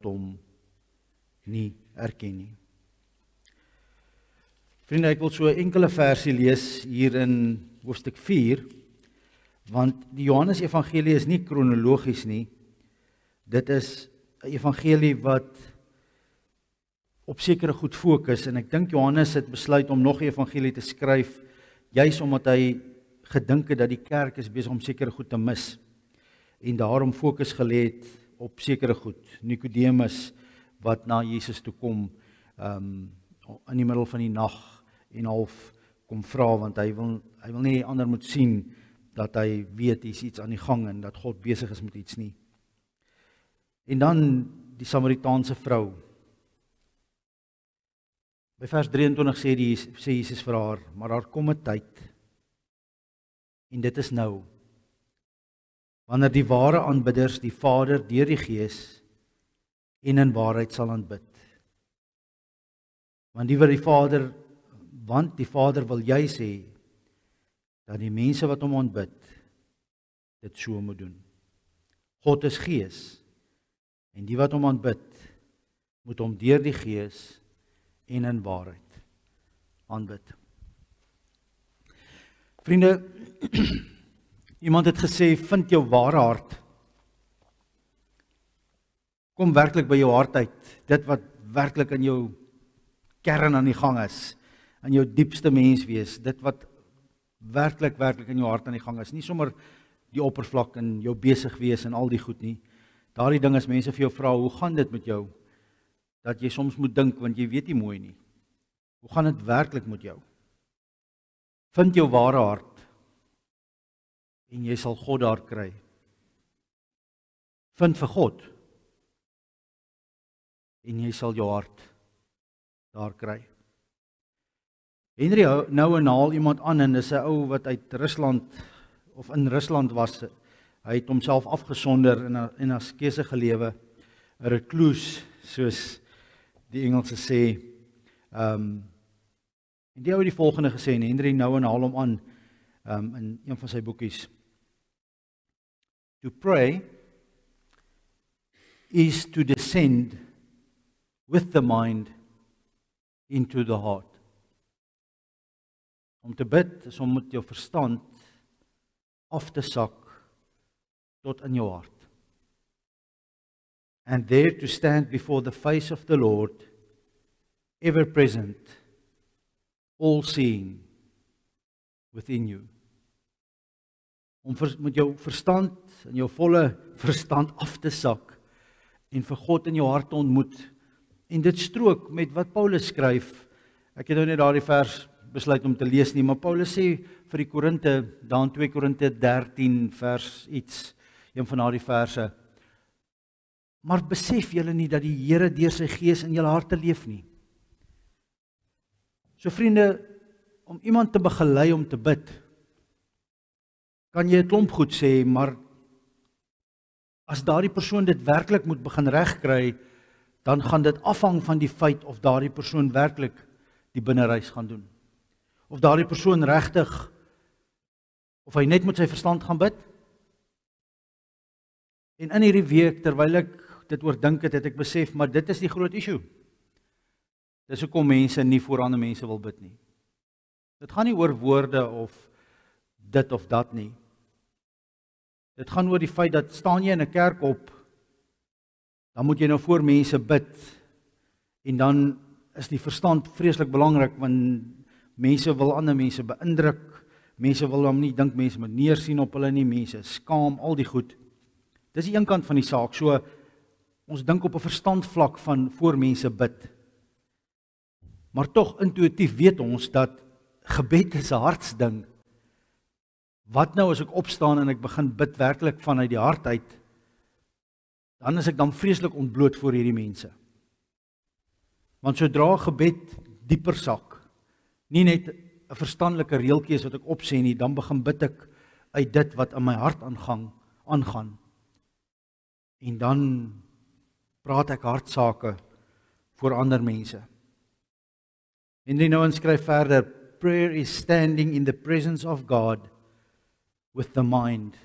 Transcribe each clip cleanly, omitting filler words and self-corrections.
hom nie erken nie. Vriende, ek wil so 'n enkele versie lees hier in hoofstuk 4, want die Johannes Evangelie is nie kronologies nie. Dit is 'n evangelie wat op sekere goed fokus, en ek dink Johannes het besluit om nog 'n evangelie te skryf, juis omdat hy gedink het dat die kerk is besig om sekere goed te mis, en daarom fokus gelê het op sekere goed. Nikodemus wat na Jesus toe kom in die middel van die nag en half kom vra, want hy wil nie ander moet sien dat hy weet hier's iets aan die gang en dat God besig is met iets nie. En dan die Samaritaanse vrou. By vers 23 sê Jesus vir haar, maar daar kom 'n tyd, en dit is nou, wanneer die ware aanbidders die Vader deur die Gees en in waarheid sal aanbid. Want die Vader wil juis hê dat die mense wat hom aanbid dit so moet doen. God is Gees, en die wat hom aanbid moet hom deur die Gees en in waarheid aanbid. Vriende, iemand het gesê, vind jou ware hart. Kom werklik by jou hart uit, dit wat werklik in jou kern aan die gang is, in jou diepste menswees, dit wat werklik in jou hart aan die gang is, nie sommer die oppervlak en jou besig wees en al die goed nie. Daardie ding as mense vir jou vra, hoe gaan dit met jou? Dat jy soms moet dink, want jy weet nie mooi nie. Hoe gaan dit werklik met jou? Vind jou ware hart, en jy sal God daar kry. Vind vir God, en jy sal jou hart daar kry. Henry Nouwen haal iemand aan, en dis 'n ou wat uit Rusland, of in Rusland was. Hy het homself afgesonder en askese gelewe, 'n recluse, soos die Engelse sê. En die ou het die volgende gesê, en Henry Nouwen haal hom aan in een van sy boekies. To pray is to descend with the mind into the heart. Om te bid is om met jou verstand af te sak tot in jou hart. And there to stand before the face of the Lord, ever present, all seeing within you. Om met jou verstand en jou volle verstand af te sak en vir God in jou hart te ontmoet. En dit strook met wat Paulus skryf. Ek het nou net daardie vers besluit om te lees nie, maar Paulus sê vir die Korinte, daar in 2 Korinte 13 vers iets, een van daardie verse, maar besef julle nie dat die Here deur sy Gees in julle harte leef nie? So vriende, om iemand te begelei om te bid, kan jy 'n klomp goed sê, maar as daardie persoon dit werklik moet begin regkry, dan gaan dit afhang van die feit of daardie persoon werklik die binnereis gaan doen. Of daardie persoon regtig, of hy net met sy verstand gaan bid. En in hierdie week, terwyl ek dit oordink het, het ek besef, maar dit is die groot issue. Dis hoekom mense nie voor ander mense wil bid nie. Dit gaan nie oor woorde of dit of dat nie. Dit gaan oor die feit dat staan jy in 'n kerk op, dan moet jy nou voor mense bid, en dan is die verstand vreeslik belangrik, want mense wil ander mense beïndruk, mense wil hom nie dink mense moet neersien op hulle nie, mense skaam, al die goed. Dis die een kant van die saak, so ons dink op 'n verstandvlak van voor mense bid. Maar tog intuïtief weet ons dat gebed is 'n hartsding. Wat nou as ek opstaan en ek begin bid werklik vanuit die hart uit, dan is ek dan vreeslik ontbloot voor hierdie mense. Want sodra gebed dieper sak, nie net 'n verstandelike reeltjie is wat ek opsê nie, dan begin bid ek uit dit wat in my hart aangaan. En dan praat ek hartsake voor ander mense. Henry Nouwen skryf verder, prayer is standing in the presence of God with the mind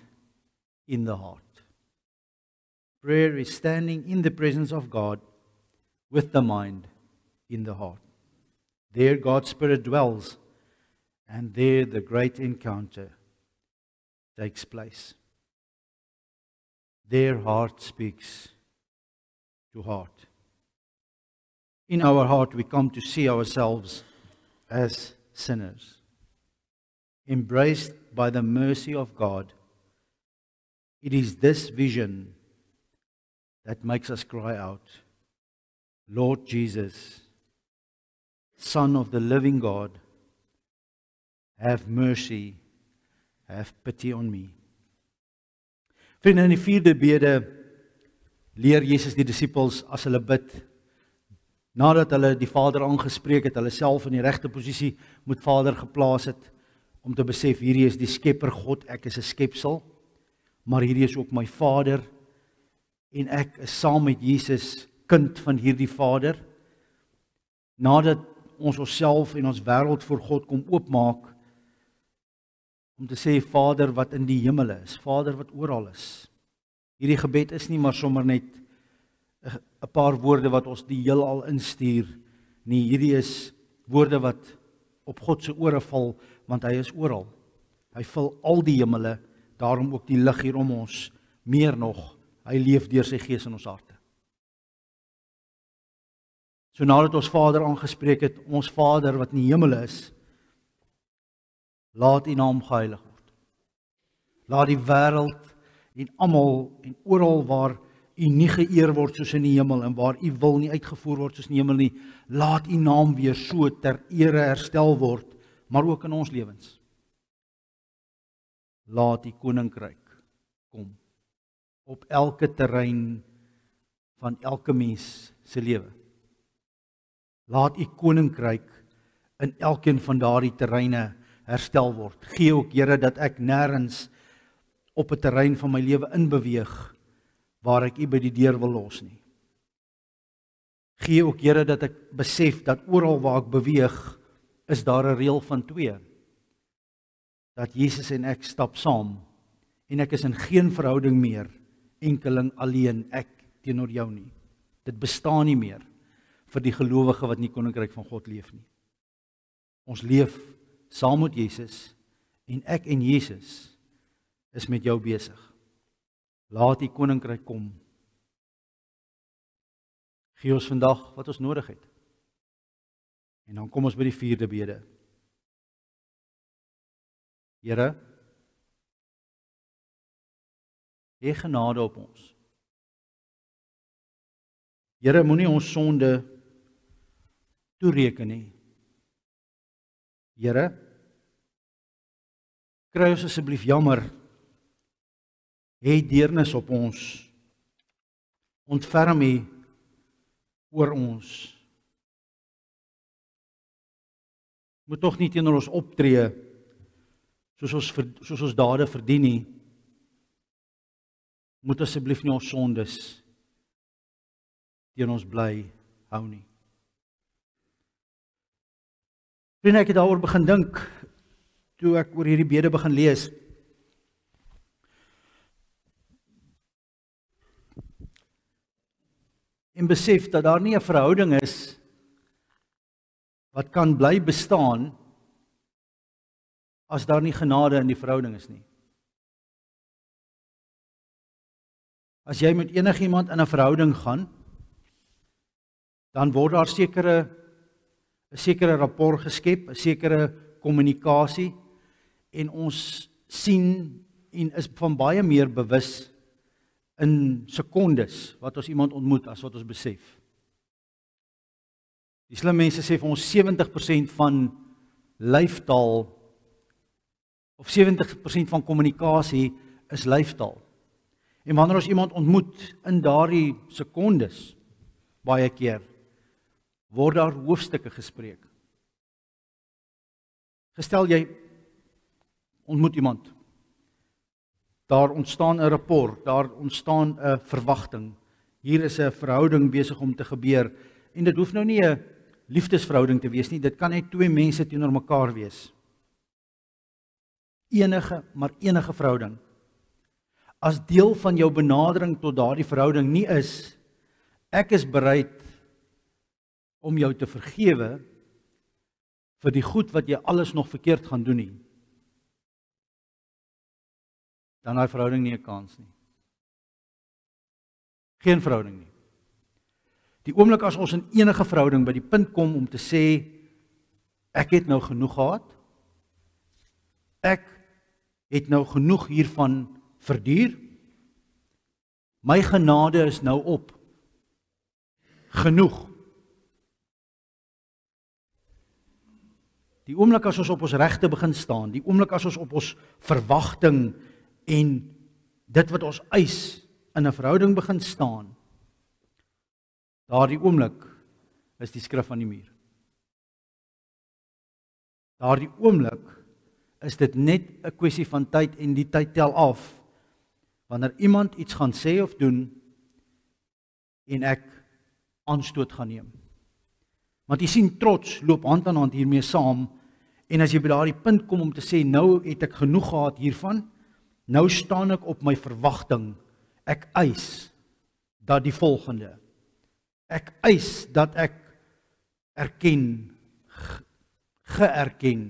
in the heart. Prayer is standing in the presence of God with the mind in the heart. There God's Spirit dwells, and there the great encounter takes place. There heart speaks to heart. In our heart we come to see ourselves as sinners, embraced by the mercy of God. It is this vision that makes us cry out, Lord Jesus, Son of the living God, have mercy, have pity on me. Vriende, in die 4de bede leer Jesus die disippels as hulle bid, nadat hulle die Vader aangespreek het, hulle self in die regte posisie met Vader geplaas het, om te besef, hierdie is die skepper God, ek is 'n skepsel, maar hierdie is ook my Vader, en ek is saam met Jesus kind van hierdie Vader. Nadat ons onsself en ons wêreld voor God kom oopmaak, om te sê, Vader wat in die hemel is, Vader wat oral is. Hierdie gebed is nie maar sommer net 'n paar woorde wat ons die heelal instuur nie. Hierdie is woorde wat op God se ore val, want hy is oral. Hy vul al die hemele, daarom ook die lig hier om ons, meer nog, hy leef deur sy Gees in ons harte. So nadat ons Vader aangespreek het, ons Vader wat in die hemel is, laat U naam geheilig word. Laat die wêreld en almal en oral waar U nie geëer word soos in die hemel en waar U wil nie uitgevoer word soos in die hemel nie, laat U naam weer so ter ere herstel word, maar ook in ons lewens. Laat U koninkryk kom op elke terrein van elke mens se lewe. Laat U koninkryk in elkeen van daardie terreine herstel word. Gee ook, Here, dat ek nêrens op 'n terrein van my lewe inbeweeg waar ek U by die deur wil los nie. Gee ook, Here, dat ek besef dat oral waar ek beweeg, is daar 'n reël van 2. Dat Jesus en ek stap saam en ek is in geen verhouding meer, enkeling alleen ek teenoor jou nie. Dit bestaan nie meer vir die gelowige wat in die koninkryk van God leef nie. Ons leef saam met Jesus en ek en Jesus is met jou besig. Laat die koninkryk kom. Gee ons vandag wat ons nodig het. En dan kom ons by die 4de bede. Here, hê genade op ons. Here, moenie ons sonde toereken nie. Here, kry ons asseblief jammer, hê deernis op ons, ontferm U oor ons. Moet tog nie teenoor ons optree soos ons dade verdien nie. Moet asseblief nie ons sondes teen ons bly hou nie. Vriende, ek het daaroor begin dink, toe ek oor hierdie bede begin lees. En besef dat daar nie 'n verhouding is wat kan bly bestaan as daar nie genade in die verhouding is nie. As jy met enigiemand in 'n verhouding gaan, dan word daar 'n sekere rapport geskep, 'n sekere kommunikasie, en ons sien en is van baie meer bewus in sekondes wat ons iemand ontmoet as wat ons besef. Die slim mense sê vir ons 70% van lyftaal of 70% van kommunikasie is lyftaal. En wanneer ons iemand ontmoet in daardie sekondes, baie keer, word daar hoofstukke gespreek. Gestel jy ontmoet iemand, daar ontstaan 'n rapport, daar ontstaan 'n verwagting, hier is 'n verhouding besig om te gebeur, en dit hoef nou nie 'n liefdesverhouding te wees nie, dit kan net twee mense teenoor mekaar wees. Enige verhouding. as deel van jou benadering tot daardie verhouding nie is, ek is bereid om jou te vergewe vir die goed wat jy alles nog verkeerd gaan doen nie, dan daai verhouding nie 'n kans nie. Geen verhouding nie. Die oomblik as ons in enige verhouding by die punt kom om te sê, ek het nou genoeg gehad, ek het nou genoeg hiervan verduur, my genade is nou op, genoeg. Die oomblik as ons op ons regte begin staan, die oomblik as ons op ons verwagting en dit wat ons eis in 'n verhouding begin staan, daardie oomblik is die skrif aan die muur. Daardie oomblik is dit net 'n kwessie van tyd en die tyd tel af, wanneer iemand iets gaan sê of doen en ek aanstoot gaan neem. Want jy sien, trots loop hand aan hand hiermee saam, en as jy by daardie punt kom om te sê, nou het ek genoeg gehad hiervan, nou staan ek op my verwagting, ek eis dat die volgende, ek eis dat ek erken, geërken,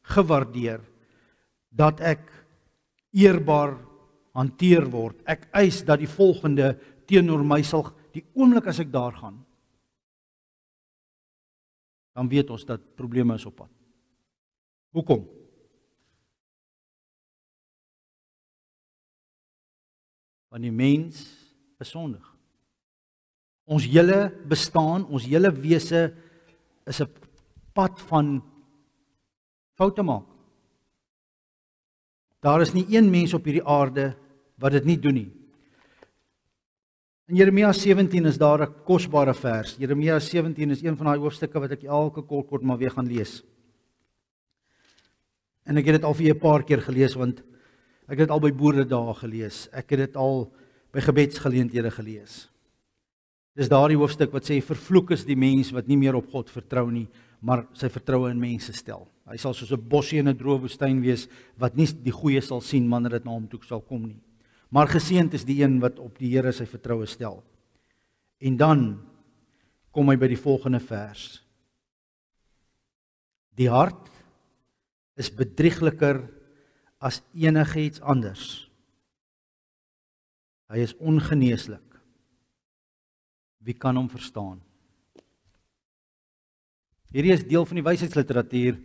gewaardeer, dat ek eerbaar hanteer word, ek eis dat die volgende teenoor my sal, die oomblik as ek daar gaan, dan weet ons dat probleme is op pad. Hoekom? Want die mens is sondig. Ons hele bestaan, ons hele wese is 'n pad van foute maak. Daar is nie een mens op hierdie aarde wat dit nie doen nie. In Jeremia 17 is daar 'n kosbare vers. Jeremia 17 is een van daai hoofstukke wat ek elke kort maar weer gaan lees. En ek het dit al vir 'n paar keer gelees, want ek het dit al by boeredae gelees. Ek het dit al by gebedsgeleenthede gelees. Dis daardie hoofstuk wat sê, vervloek is die mens wat nie meer op God vertrou nie, maar sy vertroue in mense stel. Hy sal soos 'n bossie in 'n droë woestyn wees, wat nie die goeie sal sien wanneer dit na hom toe sal kom nie. Maar geseënd is die een wat op die Here sy vertroue stel. En dan kom hy by die volgende vers. Die hart is bedriegliker as enigiets anders. Hy is ongeneeslik. Wie kan hom verstaan? Hierdie is deel van die wysheidsliteratuur.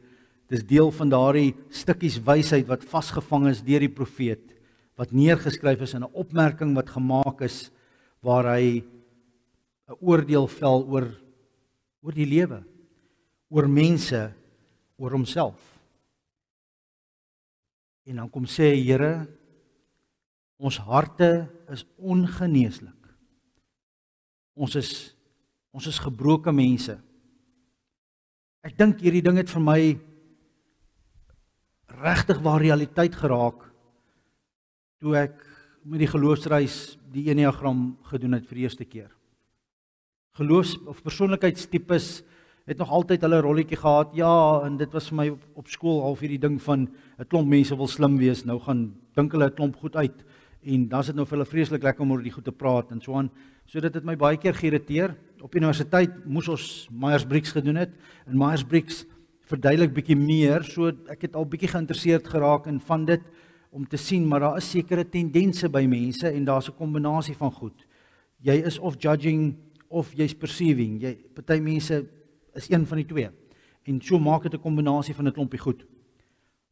Dis deel van daardie stukkies wysheid wat vasgevang is deur die profeet, wat neergeskryf is in 'n opmerking wat gemaak is, waar hy 'n oordeel vel oor die lewe, oor mense, oor homself. En dan kom sê Here, ons harte is ongeneeslik. Ons is gebroke mense. Ek dink hierdie ding het vir my regtig waar realiteit geraak toe ek met die geloofsreis die Enneagram gedoen het vir die eerste keer. Geloofs- of persoonlikheidstipes het nog altyd hulle rolletjie gehad. Ja, en dit was vir my op skool half hierdie ding van 'n klomp mense wil slim wees, nou gaan dink hulle 'n klomp goed uit en dan is dit nou vir hulle vreeslik lekker om oor die goed te praat en so aan. So dit het my baie keer geïrriteer. Op universiteit moes ons Myers-Briggs gedoen het en Myers-Briggs verduidelik bietjie meer, so ek het al bietjie geïnteresseerd geraak in van dit om te sien, maar daar is sekere tendense by mense en daar's 'n kombinasie van goed. Jy is of judging of jy's perceiving. Party mense is een van die twee. En so maak dit 'n kombinasie van 'n klompie goed.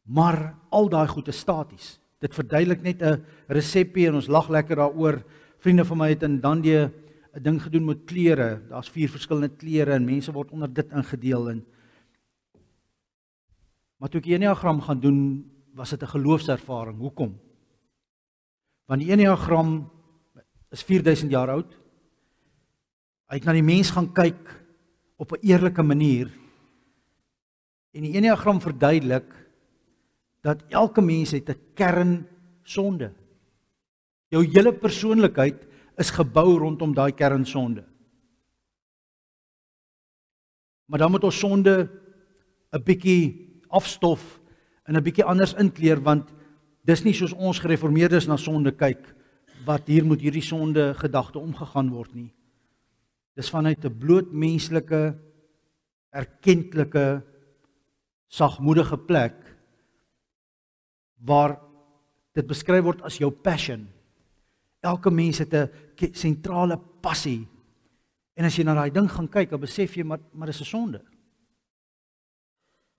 Maar al daai goed is staties. Dit verduidelik net 'n resepie en ons lag lekker daaroor. Vriende van my het in Dandie 'n ding gedoen met klere. Daar's 4 verskillende klere en mense word onder dit ingedeel en maar toe ek die Enneagram gaan doen, was dit 'n geloofservaring. Hoekom? Want die Enneagram is 4000 jaar oud. Hy het na die mens gaan kyk op 'n eerlike manier. En die Enneagram verduidelik dat elke mens het 'n kern sonde. Jou hele persoonlikheid is gebou rondom daai kern sonde. Maar dan moet ons sonde 'n bietjie afstof en 'n bietjie anders inkleer, want dis nie soos ons gereformeerdes na sonde kyk, wat hier moet hierdie sonde gedagte omgegaan word nie. Dis vanuit 'n bloot menslike, erkentlike, sagmoedige plek, waar dit beskryf word as jou passion. Elke mens het 'n sentrale passie. En as jy na daai ding gaan kyk, dan besef jy, maar dis 'n sonde.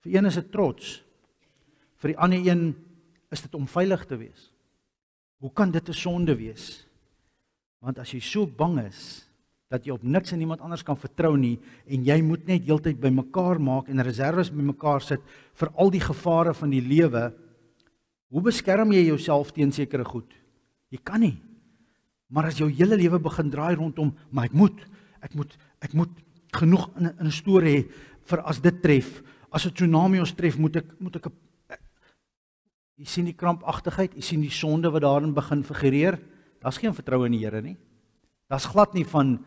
Vir een is dit trots. Vir die ander een is dit om veilig te wees. Hoe kan dit 'n sonde wees? Want as jy so bang is, dat jy op niks en niemand anders kan vertrou nie, en jy moet net heeltyd by mekaar maak, en reserves by mekaar sit, vir al die gevare van die lewe, hoe beskerm jy jouself teen sekere goed? Jy kan nie. Maar as jou hele lewe begin draai rondom, maar ek moet genoeg in 'n storie hê, vir as dit tref, as 'n tsunami ons tref, moet ek jy sien die krampagtigheid, jy sien die sonde wat daarin begin figureer, daar's geen vertroue in die Here nie. Daar's glad nie van,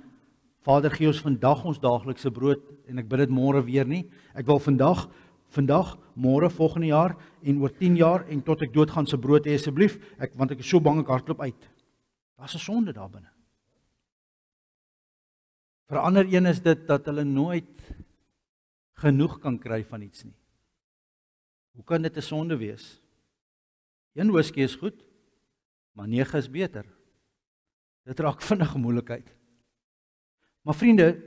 Vader gee ons vandag ons daaglikse brood, en ek bid dit môre weer nie, ek wil vandag, môre, volgende jaar, en oor 10 jaar, en tot ek doodgaan se brood hê asseblief, want ek is so bang ek hardloop uit. Daar's 'n sonde daar binne. Vir 'n ander een is dit dat hulle nooit genoeg kan kry van iets nie. Hoe kan dit 'n sonde wees? 1 whisky is goed, maar 9 is beter. Dit raak vinnig 'n moeilikheid. Maar vriende,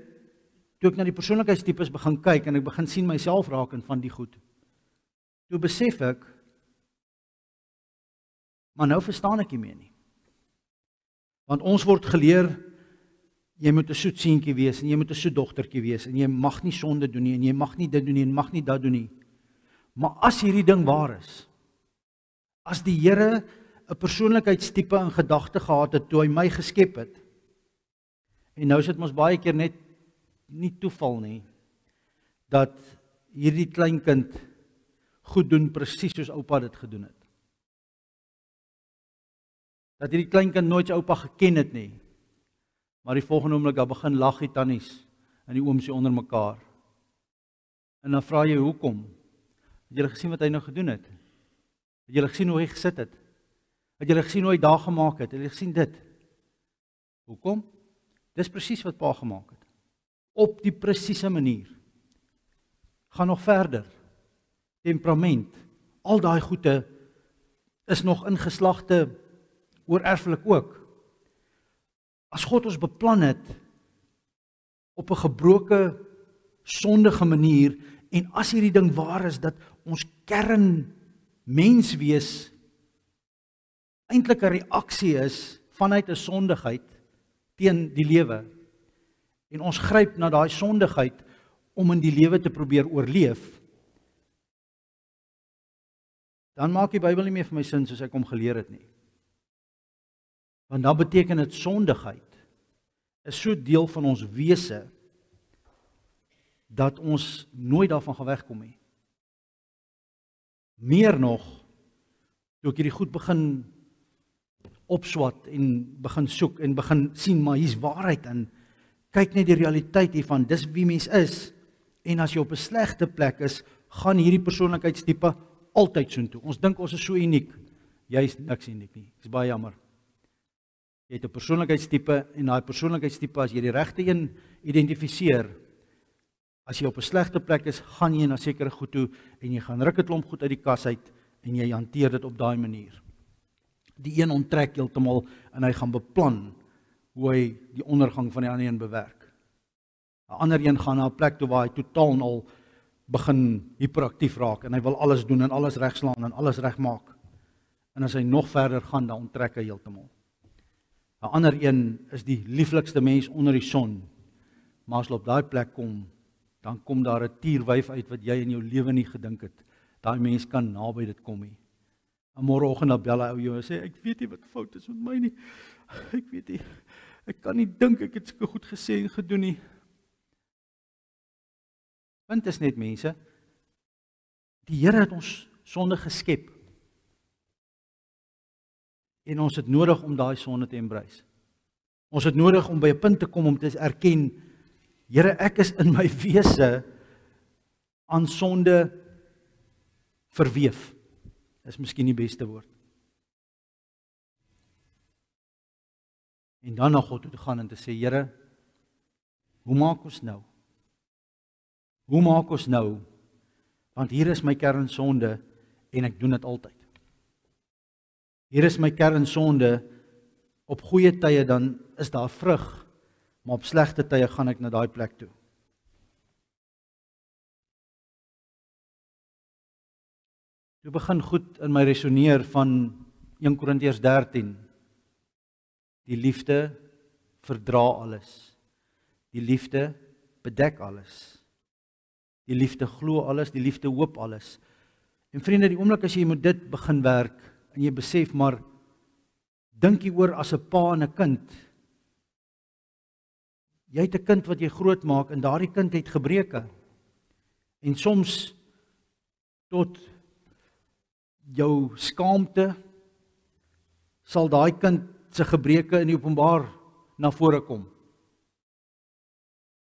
toe ek na die persoonlikheidstipes begin kyk, en ek begin sien myself raak in van die goed, toe besef ek, maar nou verstaan ek nie meer nie. Want ons word geleer, jy moet 'n soet seentjie wees, en jy moet 'n soet dogtertjie wees, en jy mag nie sonde doen nie, en jy mag nie dit doen nie, en mag nie dat doen nie. Maar as hierdie ding waar is, as die Here 'n persoonlikheidstipe in gedagte gehad het, toe hy my geskep het, en nou is dit mos baie keer net nie toeval nie, dat hierdie kleinkind goed doen presies soos oupa dit gedoen het. Dat hierdie kleinkind nooit sy oupa geken het nie, maar die volgende oomblik daar begin lag die tannies en die oomsie onder mekaar. En dan vra jy hoekom? Het julle gesien wat hy nou gedoen het? Het julle gesien hoe hy gesit het? Het julle gesien hoe hy daar gemaak het? Het julle gesien dit? Hoekom? Dis presies wat pa gemaak het. Op die presiese manier. Gaan nog verder. Temperament. Al daai goede is nog in geslagte oorerflik ook. As God ons beplan het op 'n gebroke, sondige manier, en as hierdie ding waar is, dat ons kern menswees eintlik 'n reaksie is vanuit 'n sondigheid teen die lewe, en ons gryp na daai sondigheid om in die lewe te probeer oorleef, dan maak die Bybel nie meer vir my sin soos ek hom geleer het nie. Want dan beteken dit sondigheid is so deel van ons wese dat ons nooit daarvan gaan wegkom nie. Meer nog, toe ek hierdie goed begin opswat en begin soek en begin sien, maar hier's waarheid in. Kyk net die realiteit hiervan, dis wie mens is. En as jy op 'n slegte plek is, gaan hierdie persoonlikheidstipe altyd soontoe. Ons dink ons is so uniek. Jy is niks uniek nie. Dis baie jammer. Jy het 'n persoonlikheidstipe, en daai persoonlikheidstipe, as jy die regte een identifiseer, as jy op 'n slegte plek is, gaan jy na sekere goed toe, en jy gaan ruk 'n klomp goed uit die kas uit, en jy hanteer dit op daai manier. Die een onttrek heeltemal, en hy gaan beplan hoe hy die ondergang van die ander een bewerk. 'n Ander een gaan na 'n plek toe waar hy totaal al begin hiperaktief raak, en hy wil alles doen, en alles regslaan, en alles regmaak. En as hy nog verder gaan, dan onttrek hy heeltemal. 'n Ander een is die lieflikste mens onder die son, maar as hy op daai plek kom, dan kom daar 'n tierwyf uit wat jy in jou lewe nie gedink het. Daai mens kan naby dit kom nie. En môreoggend dan bel hy ou jou en sê, ek weet nie wat fout is met my nie. Ek weet nie. Ek kan nie dink ek het so goed gesê en gedoen nie. Punt is net, mense, die Here het ons sonde geskep. En ons het nodig om daai sonde te embrace. Ons het nodig om by 'n punt te kom om te erken, Here, ek is in my wese aan sonde verweef. Is miskien die beste woord. En dan na God toe te gaan en te sê, Here, hoe maak ons nou? Hoe maak ons nou? Want hier is my kernsonde en ek doen dit altyd. Hier is my kernsonde, op goeie tye dan is daar vrug, maar op slegte tye gaan ek na daai plek toe. Toe begin goed in my resoneer van 1 Korintiërs 13. Die liefde verdra alles. Die liefde bedek alles. Die liefde glo alles, die liefde hoop alles. En vriende, die oomblik as jy met dit begin werk, en jy besef maar, dink jy oor as 'n pa en 'n kind. Jy het 'n kind wat jy groot maak, en daardie kind het gebreke. En soms, tot jou skaamte, sal daai kind se gebreke in die openbaar na vore kom.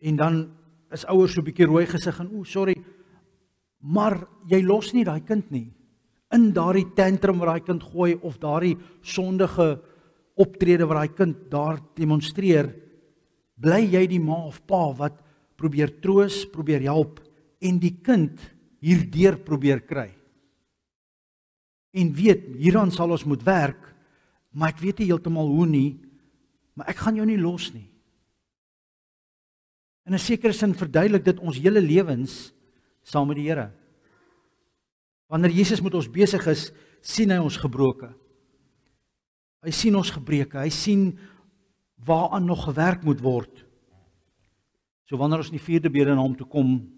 En dan is ouers so 'n bietjie rooi gesig en sorry, maar jy los nie daai kind nie. In daardie tantrum wat daai kind gooi of daardie sondige optrede wat daai kind daar demonstreer, bly jy die ma of pa wat probeer troos, probeer help en die kind hierdeur probeer kry. En weet, hieraan sal ons moet werk, maar ek weet nie heeltemal hoe nie, maar ek gaan jou nie los nie. In 'n sekere sin verduidelik dit ons hele lewens saam met die Here. Wanneer Jesus met ons besig is, sien hy ons gebroke. Hy sien ons gebreke, hy sien waaraan nog gewerk moet word. So wanneer ons in die 4de bede na hom toe kom,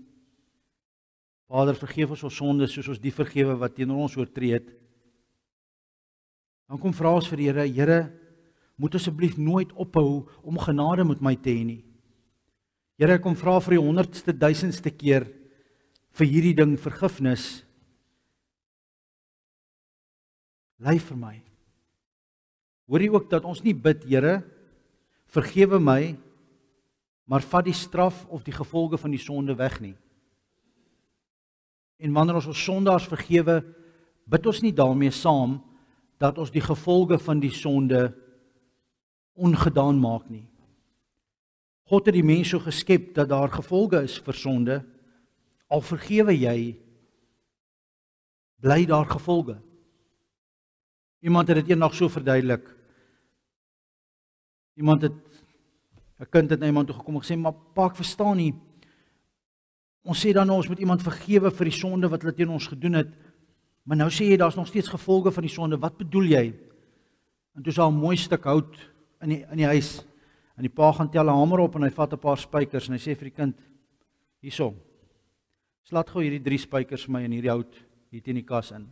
Vader, vergeef ons sondes soos ons die vergewe wat teenoor ons oortree het. Dan kom vra ons vir die Here, Here, moet asseblief nooit ophou om genade met my te hê nie. Here, ek kom vra vir die 100ste, 1000ste keer vir hierdie ding vergifnis. Lei vir my. Hoor jy ook dat ons nie bid, Here, vergewe my, maar vat die straf of die gevolge van die sonde weg nie. En wanneer ons sondaars vergewe, bid ons nie daarmee saam dat ons die gevolge van die sonde ongedaan maak nie. God het die mens so geskep dat daar gevolge is vir sonde. Al vergewe jy, bly daar gevolge. Iemand het dit eendag so verduidelik. 'n kind het na iemand toe gekom en gesê, maar pa, ek verstaan nie. Ons sê dan ons moet iemand vergewe vir die sonde wat hulle teen ons gedoen het, maar nou sê jy daar's nog steeds gevolge van die sonde. Wat bedoel jy? En toe is daar 'n mooi stuk hout in die huis. En die pa gaan tel 'n hamer op en hy vat 'n paar spykers en hy sê vir die kind, hierso, slaat gou hierdie 3 spykers vir my in hierdie hout hier teen die kas in.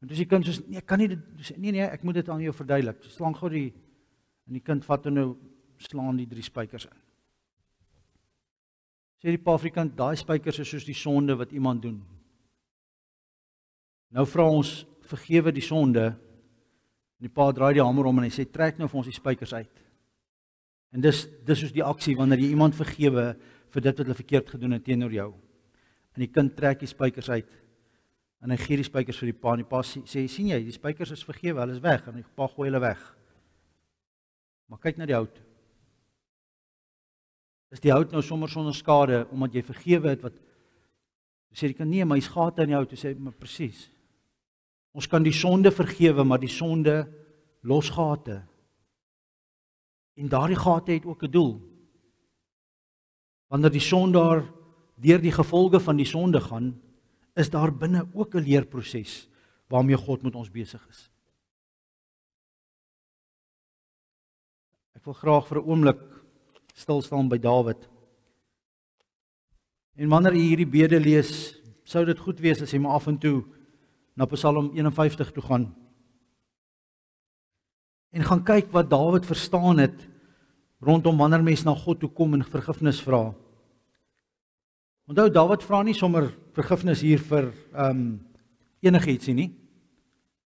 En dus die kind sê, nee, ek kan nie dit, nee, ek moet dit aan jou verduidelik. Slaan gou en die kind vat en nou slaan die 3 spykers in. Sê die pa vir die kind, daai spykers is soos die sonde wat iemand doen. Nou vra ons, vergewe die sonde, en die pa draai die hamer om en hy sê, trek nou vir ons die spykers uit. En dis soos die aksie, wanneer jy iemand vergewe vir dit wat hulle verkeerd gedoen het teenoor jou. En die kind trek die spykers uit, en hy gee die spykers vir die pa, en die pa sê, sien jy, die spykers is vergewe, hulle is weg, en die pa gooi hulle weg. Maar kyk na die hout. Is die hout nou sommer sonder skade, omdat jy vergewe het, wat, sê die kind, nee, maar hy's gate in die hout, sê, maar presies. Ons kan die sonde vergewe, maar die sonde los gate. En daardie gate het ook 'n doel. Wanneer die sondaar deur die gevolge van die sonde gaan, is daar binne ook 'n leerproses waarmee God met ons besig is. Ek wil graag vir 'n oomblik stil staan by Dawid. En wanneer jy hierdie bede lees, sou dit goed wees as jy maar af en toe na Psalm 51 toe gaan. En gaan kyk wat Dawid verstaan het rondom wanneer mens na God toe kom en vergifnis vra. Onthou, Dawid vra nie sommer vergifnis hier vir enigiets nie.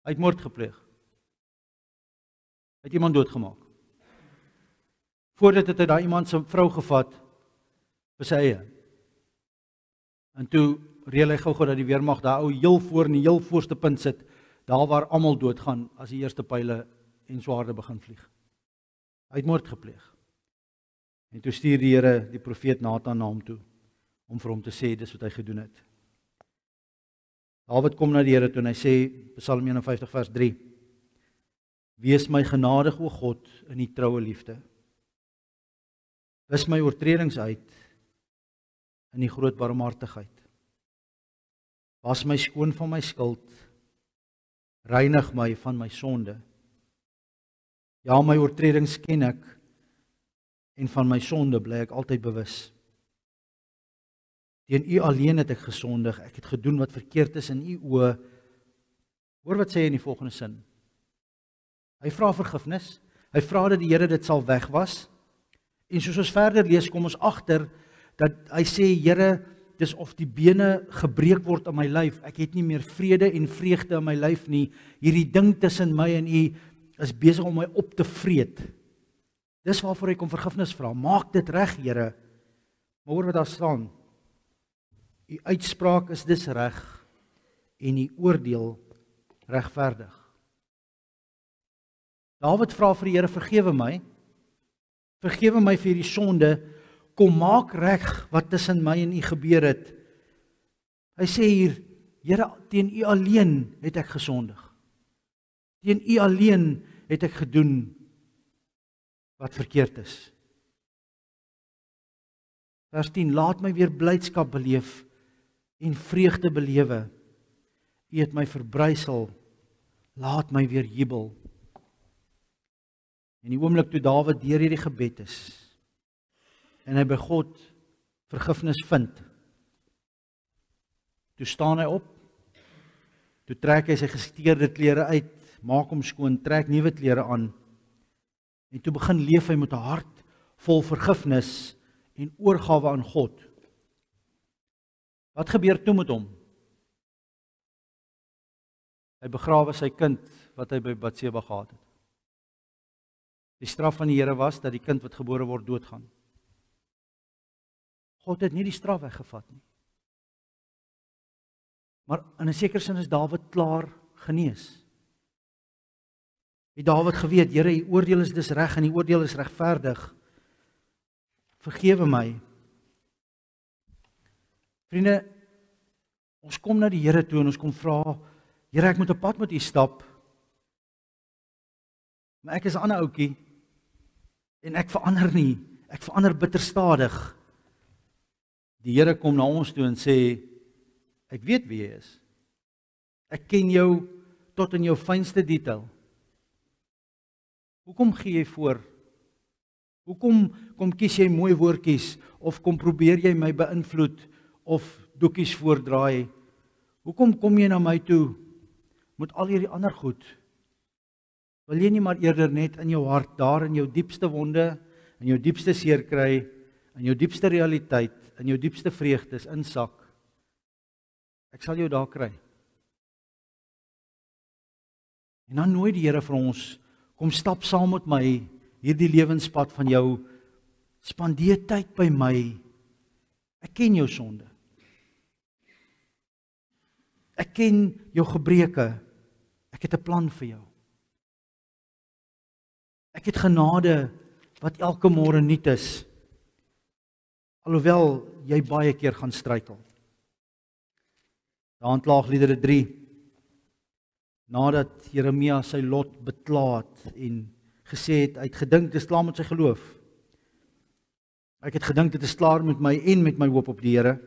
Hy het moord gepleeg. Hy het iemand doodgemaak. Voordat het hy daai iemand se vrou gevat vir sy eie. En toe reël hy gou-gou dat die weermag daar ou heel voor in die heel voorste punt sit, daar waar almal doodgaan as die eerste pile en swaarde begin vlieg. Hy het moord gepleeg. En toe stuur die Here die profeet Nathan na hom toe, om vir hom te sê, dis wat hy gedoen het. Dawid kom na die Here toe en hy sê, Psalm 51 vers 3, Wees my genadig, o God, in die troue liefde. Wis my oortredings uit in die groot barmhartigheid. Was my skoon van my skuld, reinig my van my sonde. Ja, my oortredings ken ek, en van my sonde bly ek altyd bewus. Teen U alleen het ek gesondig, ek het gedoen wat verkeerd is in U oë. Hoor wat sê hy in die volgende sin. Hy vra vergifnis, hy vra dat die Here dit sal wegwas, en soos ons verder lees, kom ons agter, dat hy sê, Here, dis of die bene gebreek word in my lyf, ek het nie meer vrede en vreugde in my lyf nie, hierdie ding tussen my en U is besig om my op te vreet. Dis waarvoor hy kom vergifnis vra, maak dit reg, Here. Maar hoor wat daar staan, U uitspraak is dus reg, en U oordeel regverdig. Dawid vra vir die Here, vergewe my vir die sonde, kom maak reg wat tussen my en U gebeur het. Hy sê hier, Here, teen U alleen het ek gesondig. Teen U alleen het ek gedoen wat verkeerd is. Vers 10, laat my weer blydskap beleef en vreugde belewe. U het my verbrysel, laat my weer jubel. En die oomblik toe Dawid deur hierdie gebed is, en hy by God vergifnis vind, toe staan hy op, toe trek hy sy gesteerde klere uit, maak hom skoon, trek nuwe klere aan, en toe begin leef hy met 'n hart vol vergifnis en oorgawe aan God. Wat gebeur toe met hom? Hy begrawe sy kind wat hy by Batseba gehad het. Die straf van die Here was dat die kind wat gebore word doodgaan. God het nie die straf weggevat nie. Maar in 'n sekere sin is Dawid klaar genees. Het Dawid geweet, Here, U oordeel is dus reg en U oordeel is regverdig. Vergewe my. Vriende, ons kom na die Here toe en ons kom vra, Here, ek moet 'n pad met U stap. Maar ek is 'n ander ouetjie en ek verander nie. Ek verander bitter stadig. Die Here kom na ons toe en sê, ek weet wie jy is. Ek ken jou tot in jou fynste detail. Hoekom gee jy voor? Hoekom kies jy mooi woordjies of kom probeer jy my beïnvloed of doekies voordraai? Hoekom kom jy na my toe met al hierdie ander goed? Wil jy nie maar eerder net in jou hart, daar in jou diepste wonde, in jou diepste seer kry, in jou diepste realiteit, in jou diepste vreugdes insak? Ek sal jou daar kry. En dan nooi die Here vir ons, kom stap saam met my hierdie lewenspad van jou, spandeer tyd by my. Ek ken jou sonde. Ek ken jou gebreke. Ek het 'n plan vir jou. Ek het genade wat elke môre nuut is, alhoewel jy baie keer gaan struikel. Handlaagliedere 3, nadat Jeremia sy lot bekla het en gesê het, hy het gedink, dit is klaar met sy geloof. Ek het gedink, dit is klaar met my en met my hoop op die Here.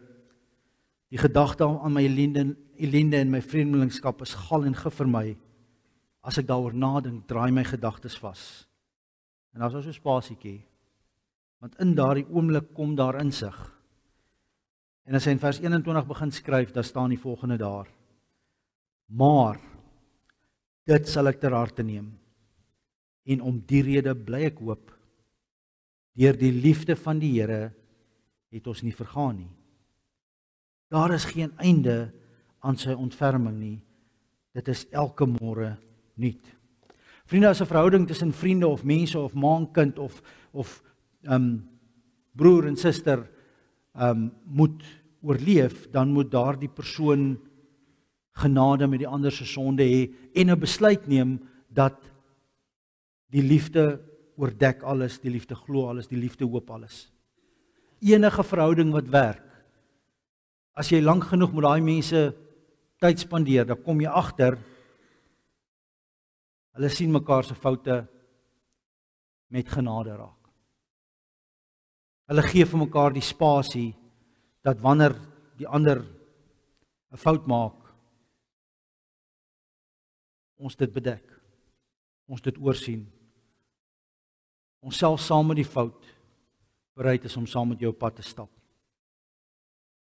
Die gedagte aan my ellende en my vreemdelingskap is gal en gif vir my. As ek daaroor nadink, draai my gedagtes vas. En daar is so 'n spasietjie. Want in daardie oomblik kom daar insig. En as hy in vers 21 begin skryf, dan staan die volgende daar. Maar dit sal ek ter harte neem. En om die rede bly ek hoop. Deur die liefde van die Here het ons nie vergaan nie. Daar is geen einde aan sy ontferming nie. Dit is elke môre nuut. Vriende, as 'n verhouding tussen vriende of mense of ma en kind of broer en suster moet oorleef, dan moet daardie persoon genade met die ander se sonde hê en 'n besluit neem dat die liefde oordek alles, die liefde glo alles, die liefde hoop alles. Enige verhouding wat werk, as jy lank genoeg met daai mense tyd spandeer, dan kom jy agter, hulle sien mekaar se foute met genade raak. Hulle gee vir mekaar die spasie, dat wanneer die ander 'n fout maak, ons dit bedek, ons dit oorsien, ons self saam met die fout bereid is om saam met jou op pad te stap.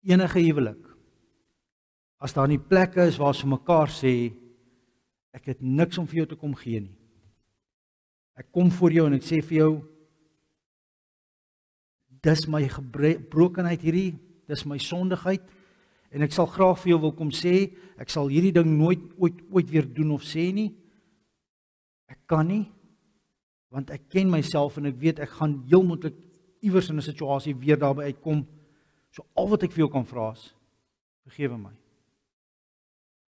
Enige huwelik, as daar nie plekke is waar ons vir mekaar sê, ek het niks om vir jou te kom gee nie. Ek kom voor jou en ek sê vir jou, dis my gebrokenheid hierdie, dis my sondigheid, en ek sal graag vir jou wil kom sê, ek sal hierdie ding nooit ooit weer doen of sê nie. Ek kan nie, want ek ken myself en ek weet ek gaan heel moontlik iewers in 'n situasie weer daarby uitkom. So al wat ek vir jou kan vra is, vergewe my.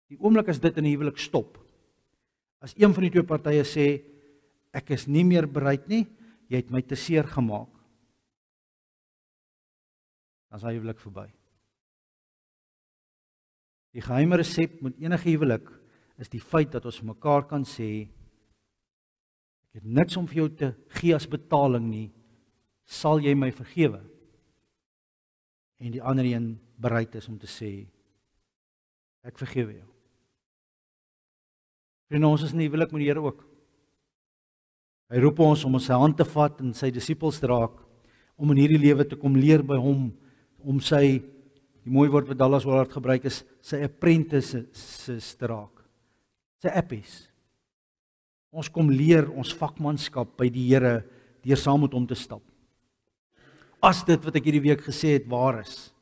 Die oomblik as dit in die huwelik stop, as een van die twee partye sê, ek is nie meer bereid nie, jy het my te seer gemaak, dan is hy huwelik verby. Die geheime resep met enige huwelik is die feit dat ons mekaar kan sê, ek het niks om vir jou te gee as betaling nie, sal jy my vergewe? En die ander een bereid is om te sê, ek vergewe jou. Vriende, ons is in die huwelik met die Here ook. Hy roep ons om sy hand te vat en sy disippels te raak, om in hierdie lewe te kom leer by hom, om sy, die mooi woord wat Dallas Willard gebruik is, sy apprentices te raak, sy appies. Ons kom leer ons vakmanskap by die Here, deur saam met hom te stap. As dit wat ek hierdie week gesê het waar is,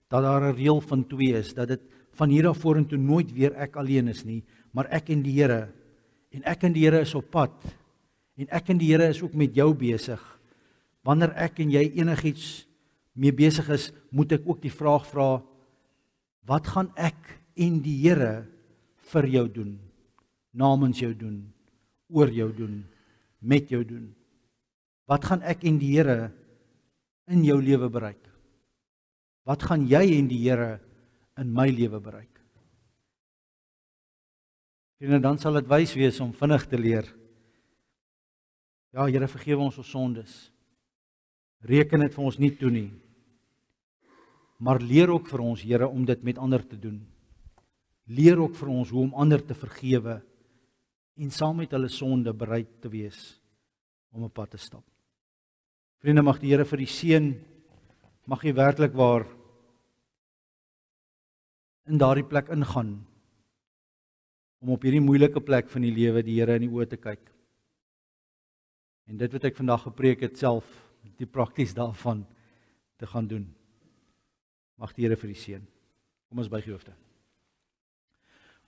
dat daar 'n reël van 2 is, dat dit van hier af vorentoe nooit weer ek alleen is nie, maar ek en die Here, en ek en die Here is op pad, en ek en die Here is ook met jou besig. Wanneer ek en jy enigiets mee besig is, moet ek ook die vraag vra, wat gaan ek en die Here vir jou doen, namens jou doen, oor jou doen, met jou doen? Wat gaan ek en die Here in jou lewe bereik? Wat gaan jy en die Here in my lewe bereik? En dan sal dit wys wees om vinnig te leer. Ja, Here, vergewe ons sondes. Reken dit vir ons nie toe nie. Maar leer ook vir ons, Here, om dit met ander te doen. Leer ook vir ons hoe om ander te vergewe en saam met hulle sonde bereid te wees om 'n pad te stap. Vriende, mag die Here vir die seën, mag jy werklik waar in daardie plek ingaan, om op hierdie moeilike plek van die lewe die Here in die oë te kyk. En dit wat ek vandag gepreek het self, die prakties daarvan te gaan doen. Mag die Here vir die seën. Kom ons buig die hoofde.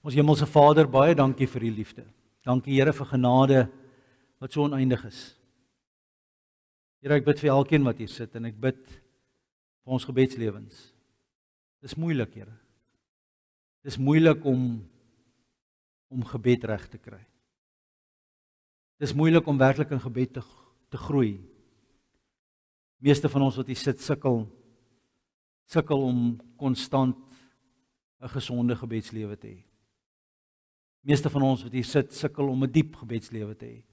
Ons hemelse Vader, baie dankie vir die liefde. Dankie Here vir genade wat so oneindig is. Here, ek bid vir elkeen wat hier sit en ek bid vir ons gebedslewens. Dis moeilik, Here. Dis moeilik om gebed reg te kry. Dis moeilik om werklik in gebed te groei. Meeste van ons wat hier sit sukkel om konstant 'n gesonde gebedslewe te hê. Meeste van ons wat hier sit sukkel om 'n diep gebedslewe te hê.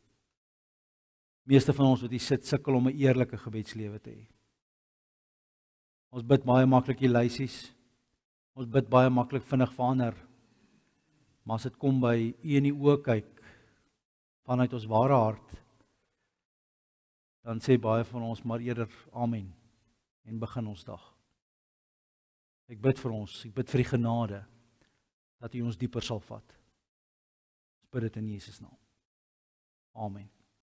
Meeste van ons wat hier sit sukkel om 'n eerlike gebedslewe te hê. Ons bid baie maklik die lysies. Ons bid baie maklik vinnig verander. Maar as dit kom by U in die oë kyk vanuit ons ware hart, dan sê baie van ons maar eerder amen en begin ons dag. Ek bid vir ons, ek bid vir die genade dat U ons dieper sal vat. Ons bid dit in Jesus naam. Amen.